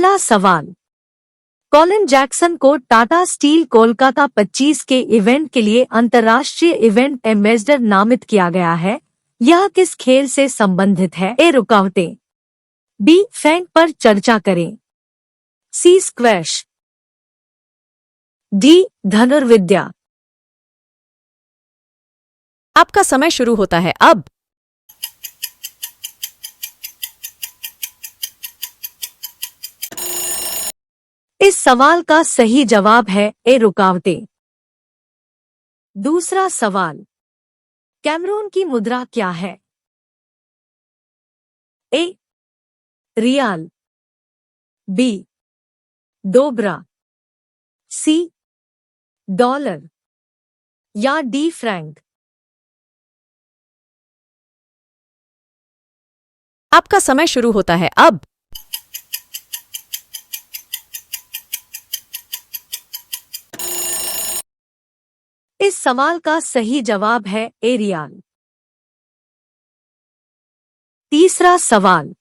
पहला सवाल, Colin Jackson को टाटा स्टील कोलकाता 25 के इवेंट के लिए अंतर्राष्ट्रीय इवेंट एम्बेसडर नामित किया गया है। यह किस खेल से संबंधित है? ए रुकावटें, बी फेंक पर चर्चा करें, सी स्क्वैश, डी धनुर्विद्या। आपका समय शुरू होता है अब। इस सवाल का सही जवाब है ए रुकावटें। दूसरा सवाल, कैमरून की मुद्रा क्या है? ए रियाल, बी डोबरा, सी डॉलर या डी फ्रैंक। आपका समय शुरू होता है अब। इस सवाल का सही जवाब है ए रियाल। तीसरा सवाल,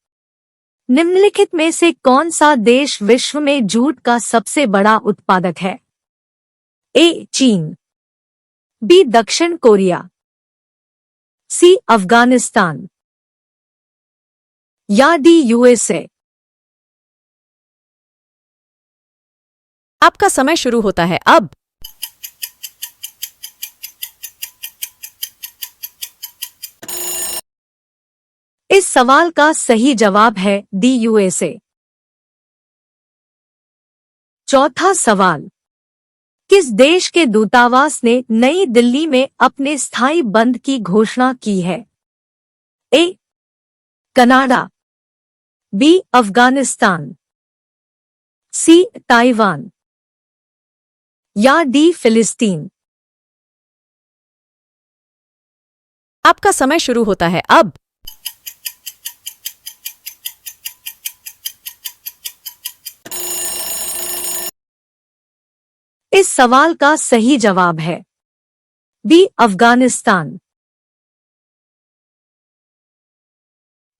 निम्नलिखित में से कौन सा देश विश्व में जूट का सबसे बड़ा उत्पादक है? ए चीन, बी दक्षिण कोरिया, सी अफगानिस्तान या डी यूएसए। आपका समय शुरू होता है अब। इस सवाल का सही जवाब है डी यूएसए। चौथा सवाल, किस देश के दूतावास ने नई दिल्ली में अपने स्थायी बंद की घोषणा की है? A Canada, B Afghanistan, C Taiwan या डी फिलिस्तीन। आपका समय शुरू होता है अब। इस सवाल का सही जवाब है बी अफगानिस्तान।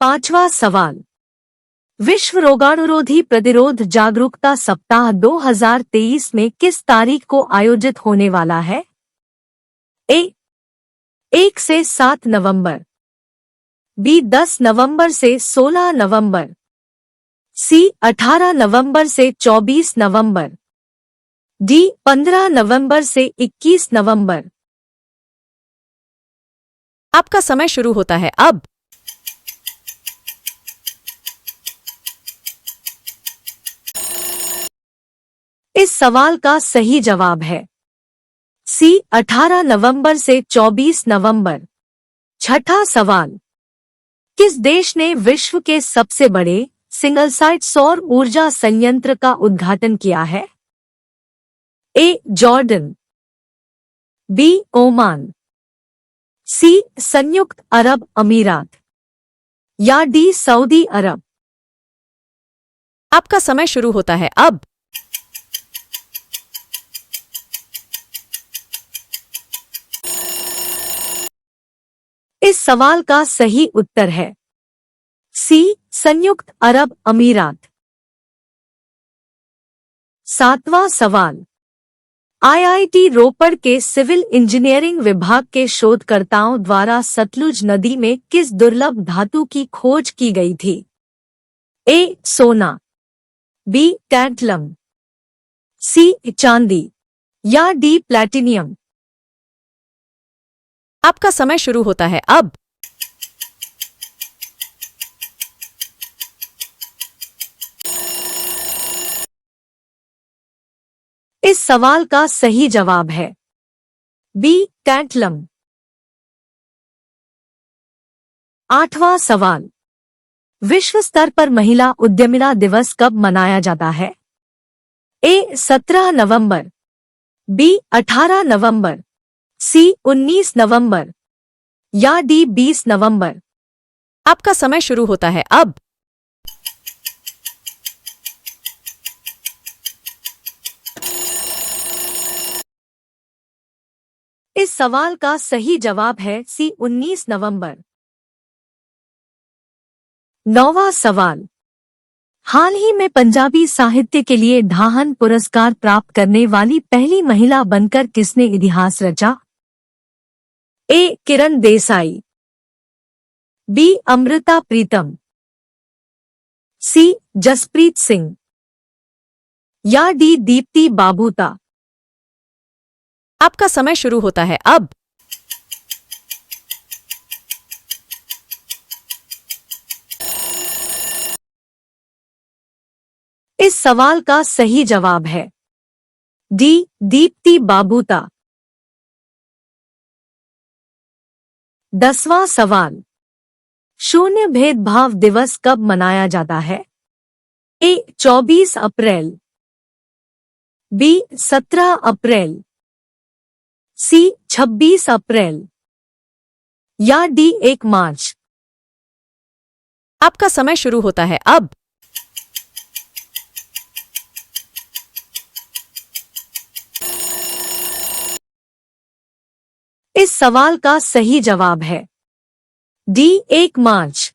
पांचवा सवाल, विश्व रोगाणुरोधी प्रतिरोध जागरूकता सप्ताह 2023 में किस तारीख को आयोजित होने वाला है? ए 1 से 7 नवंबर, बी 10 नवंबर से 16 नवंबर, सी 18 नवंबर से 24 नवंबर, डी 15 नवंबर से 21 नवंबर। आपका समय शुरू होता है अब। इस सवाल का सही जवाब है सी 18 नवंबर से 24 नवंबर। छठा सवाल, किस देश ने विश्व के सबसे बड़े सिंगल साइट सौर ऊर्जा संयंत्र का उद्घाटन किया है? ए जॉर्डन, बी ओमान, सी संयुक्त अरब अमीरात या डी सऊदी अरब। आपका समय शुरू होता है अब। इस सवाल का सही उत्तर है सी संयुक्त अरब अमीरात। सातवां सवाल, आईआईटी रोपड़ के सिविल इंजीनियरिंग विभाग के शोधकर्ताओं द्वारा सतलुज नदी में किस दुर्लभ धातु की खोज की गई थी? ए सोना, बी टैंटलम, सी चांदी या डी प्लैटिनियम। आपका समय शुरू होता है अब। इस सवाल का सही जवाब है बी टैंटलम। आठवां सवाल, विश्व स्तर पर महिला उद्यमिता दिवस कब मनाया जाता है? ए 17 नवंबर, बी 18 नवंबर, सी 19 नवंबर या डी 20 नवंबर। आपका समय शुरू होता है अब। इस सवाल का सही जवाब है सी 19 नवंबर। नौवां सवाल, हाल ही में पंजाबी साहित्य के लिए ढाहन पुरस्कार प्राप्त करने वाली पहली महिला बनकर किसने इतिहास रचा? ए. किरण देसाई, बी. अमृता प्रीतम, सी. जसप्रीत सिंह या डी. दीप्ति बाबूता। आपका समय शुरू होता है अब। इस सवाल का सही जवाब है डी. दीप्ति बाबूता। 10वां सवाल, शून्य भेदभाव दिवस कब मनाया जाता है? ए. 24 अप्रैल, बी. 17 अप्रैल, सी. 26 अप्रैल या डी. 1 मार्च। आपका समय शुरू होता है अब। इस सवाल का सही जवाब है डी. 1 मार्च।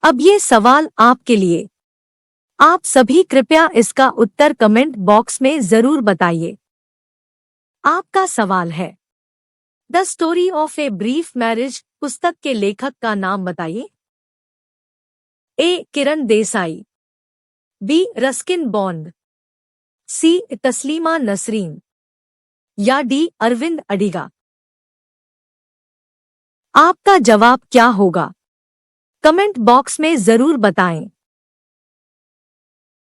अब ये सवाल आपके लिए। आप सभी कृपया इसका उत्तर कमेंट बॉक्स में जरूर बताइए। आपका सवाल है, the story of a brief marriage पुस्तक के लेखक का नाम बताइए। ए. Kiran Desai, B. Ruskin bond, सी. तस्लीमा नसरीन या डी. अरविंद अडिगा। आपका जवाब क्या होगा? कमेंट बॉक्स में जरूर बताएं।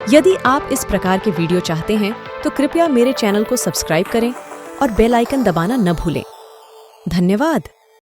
यदि आप इस प्रकार के वीडियो चाहते हैं तो कृपया मेरे चैनल को सब्सक्राइब करें और बेल आइकन दबाना न भूलें। धन्यवाद।